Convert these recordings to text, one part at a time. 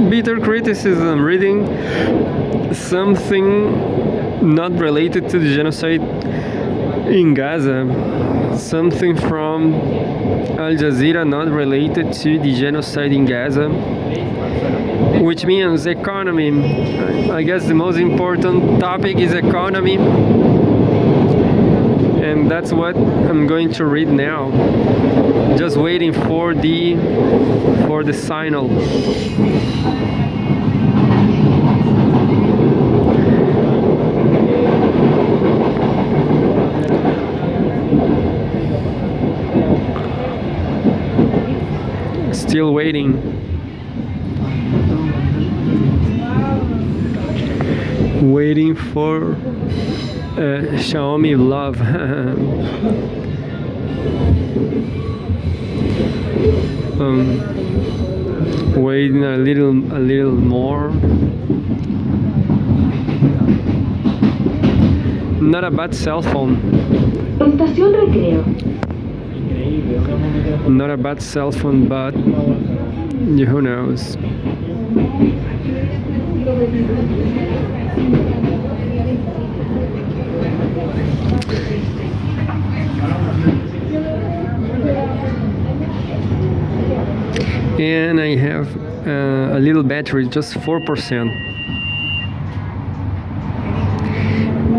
bitter criticism, reading something not related to the genocide in Gaza, something from Al Jazeera not related to the genocide in Gaza, which means economy. I guess the most important topic is economy, and that's what I'm going to read now. Just waiting for the signal. Still waiting. Waiting for Xiaomi Love. Waiting a little more. Not a bad cell phone. Estación Recreo. Not a bad cell phone, but who knows? And I have a little battery, just 4%.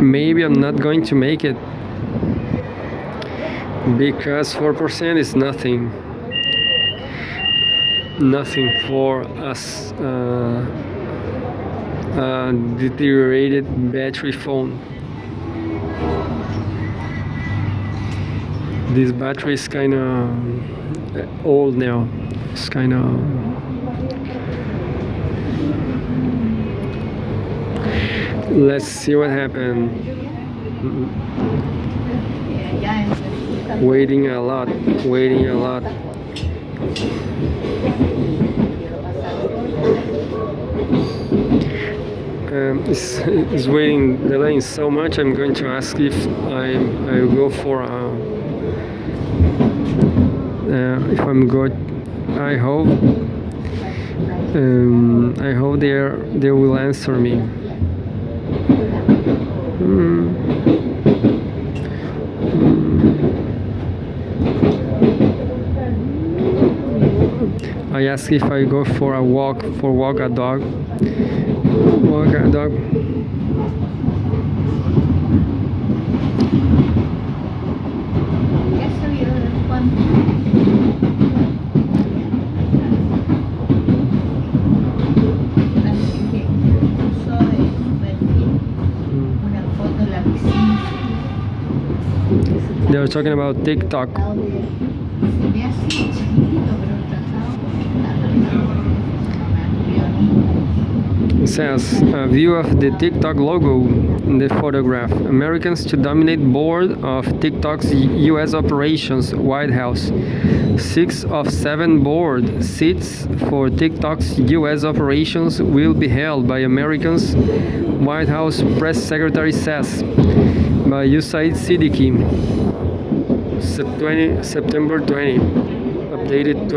Maybe I'm not going to make it because 4% is nothing for us deteriorated battery phone. This battery is kind of old now. It's kind of let's see what happened. Waiting a lot. It's waiting, delaying so much. I'm going to ask if I go for if I'm good. I hope they will answer me. I ask if I go for a walk, walk a dog. They were talking about TikTok. It says, a view of the TikTok logo in the photograph. Americans to dominate board of TikTok's U.S. operations, White House. 6 of 7 board seats for TikTok's U.S. operations will be held by Americans, White House press secretary says. By Usaid Siddiqui, September 20, updated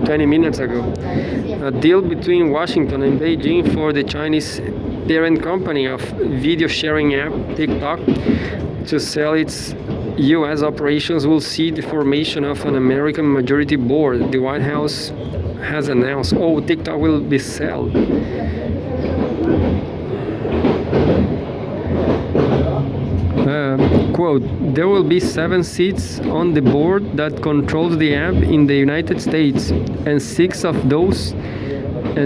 20 minutes ago. A deal between Washington and Beijing for the Chinese parent company of video sharing app TikTok to sell its U.S. operations will see the formation of an American majority board. The White House has announced, TikTok will be sold. Quote, there will be 7 seats on the board that controls the app in the United States, and 6 of those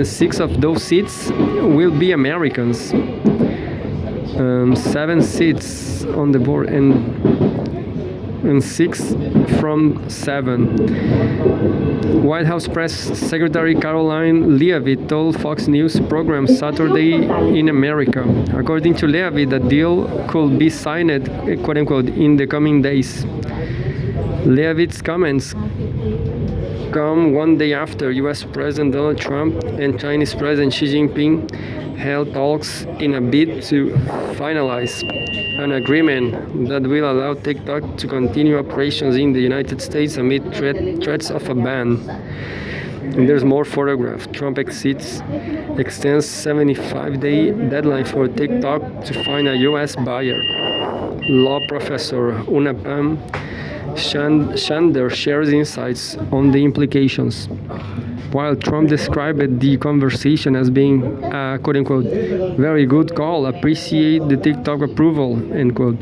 seats will be Americans. 7 seats on the board and 6 from 7. White House Press Secretary Caroline Leavitt told Fox News program Saturday in America. According to Leavitt, the deal could be signed, quote unquote, in the coming days. Leavitt's comments come one day after U.S. President Donald Trump and Chinese President Xi Jinping held talks in a bid to finalize an agreement that will allow TikTok to continue operations in the United States amid threats of a ban. And there's more photograph. Trump extends 75-day deadline for TikTok to find a U.S. buyer. Law professor Unapam Shander shares insights on the implications. While Trump described the conversation as being a quote-unquote very good call, appreciate the TikTok approval, end quote.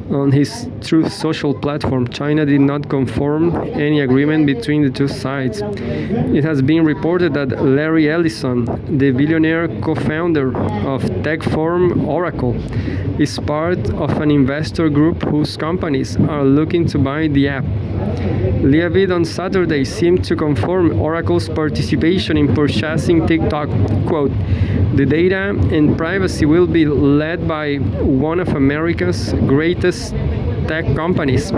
On his Truth Social platform, China did not confirm any agreement between the two sides. It has been reported that Larry Ellison, the billionaire co-founder of tech firm Oracle, is part of an investor group whose companies are looking to buy the app. Leavitt on Saturday seemed to confirm Oracle's participation in purchasing TikTok. Quote, the data and privacy will be led by one of America's greatest tech companies,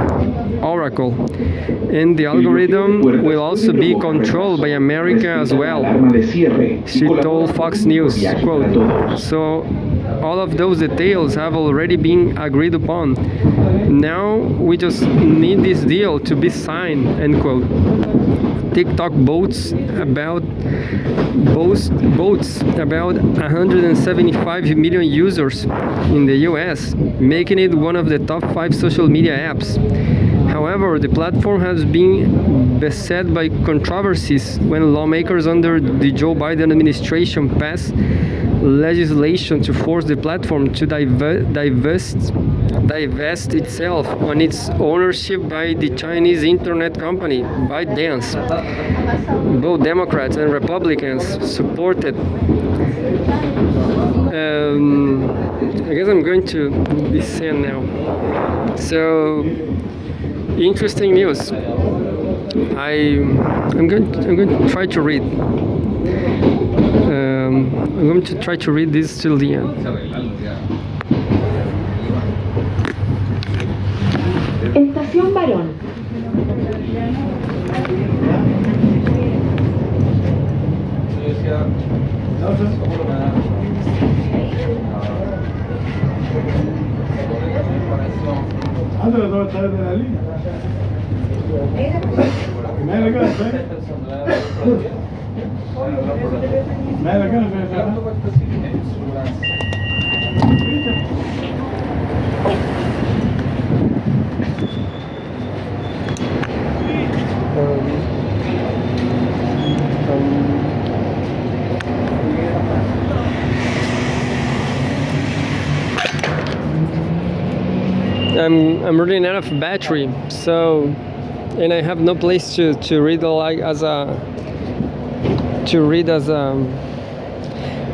Oracle, and the algorithm will also be controlled by America as well, she told Fox News. Quote, so all of those details have already been agreed upon. Now we just need this deal to be signed, end quote. TikTok boasts about 175 million users in the US, making it one of the top 5 social media apps. However, the platform has been beset by controversies when lawmakers under the Joe Biden administration passed legislation to force the platform to divest itself on its ownership by the Chinese internet company ByteDance. Both Democrats and Republicans supported. I guess I'm going to be saying now. So interesting news. I'm going to try to read. I'm going to try to read this till the end. Estación Varón. I'm running out of battery, so, and I have no place to read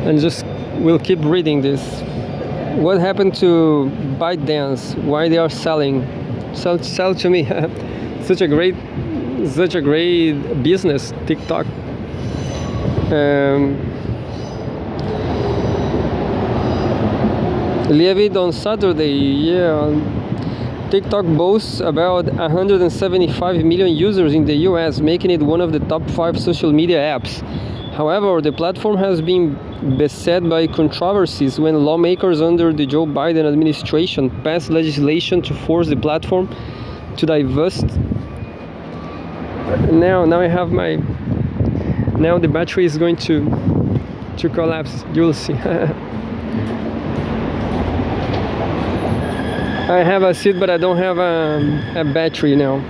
and just will keep reading this. What happened to ByteDance? Why they are selling? Sell to me. such a great business, TikTok. Leavitt on Saturday, TikTok boasts about 175 million users in the US, making it one of the top 5 social media apps. However, the platform has been beset by controversies when lawmakers under the Joe Biden administration passed legislation to force the platform to divest. Now I have my. Now the battery is going to collapse. You'll see. I have a seat, but I don't have a battery now.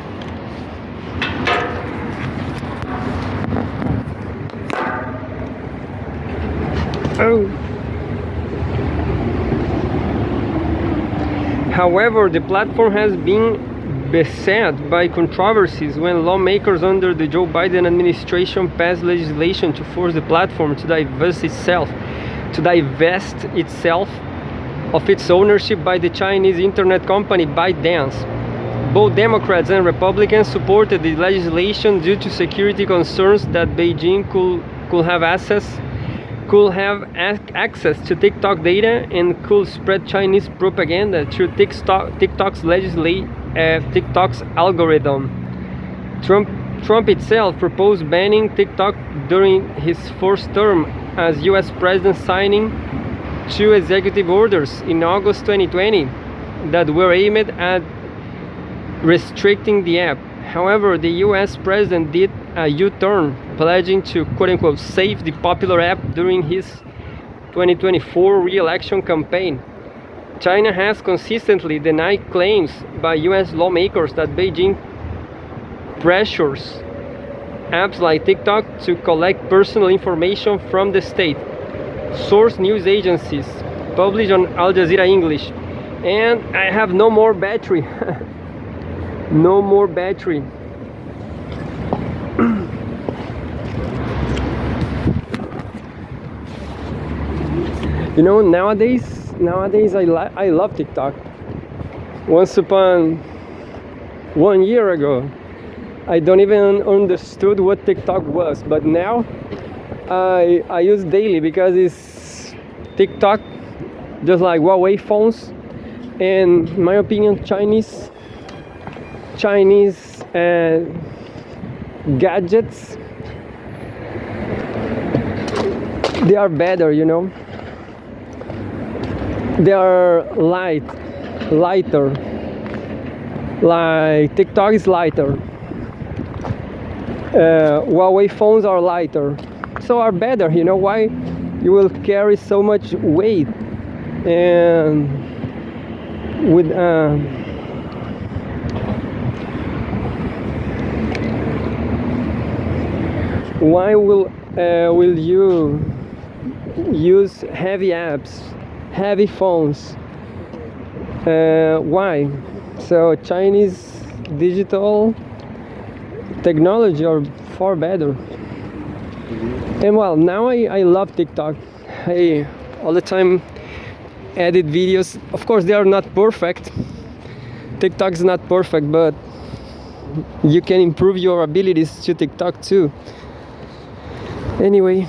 Oh. However, the platform has been beset by controversies when lawmakers under the Joe Biden administration passed legislation to force the platform to divest itself of its ownership by the Chinese internet company ByteDance. Both Democrats and Republicans supported the legislation due to security concerns that Beijing could have access to TikTok data and could spread Chinese propaganda through TikTok's algorithm. Trump itself proposed banning TikTok during his first term as U.S. president, signing 2 executive orders in August 2020 that were aimed at restricting the app. However, the US president did a U-turn pledging to quote-unquote save the popular app during his 2024 re-election campaign. China has consistently denied claims by US lawmakers that Beijing pressures apps like TikTok to collect personal information from the state. Source news agencies published on Al Jazeera English. And I have no more battery. No more battery. You know, nowadays I love TikTok. Once upon 1 year ago, I don't even understood what TikTok was, but now I use daily because it's TikTok, just like Huawei phones, and in my opinion, Chinese gadgets, they are better, you know. They are lighter. Like TikTok is lighter. Huawei phones are lighter, so are better. You know why? You will carry so much weight, and with why will you use heavy apps, heavy phones? Why? So Chinese digital technology are far better. And well, now I love TikTok. I all the time edit videos. Of course, they are not perfect. TikTok is not perfect, but you can improve your abilities to TikTok too. Anyway,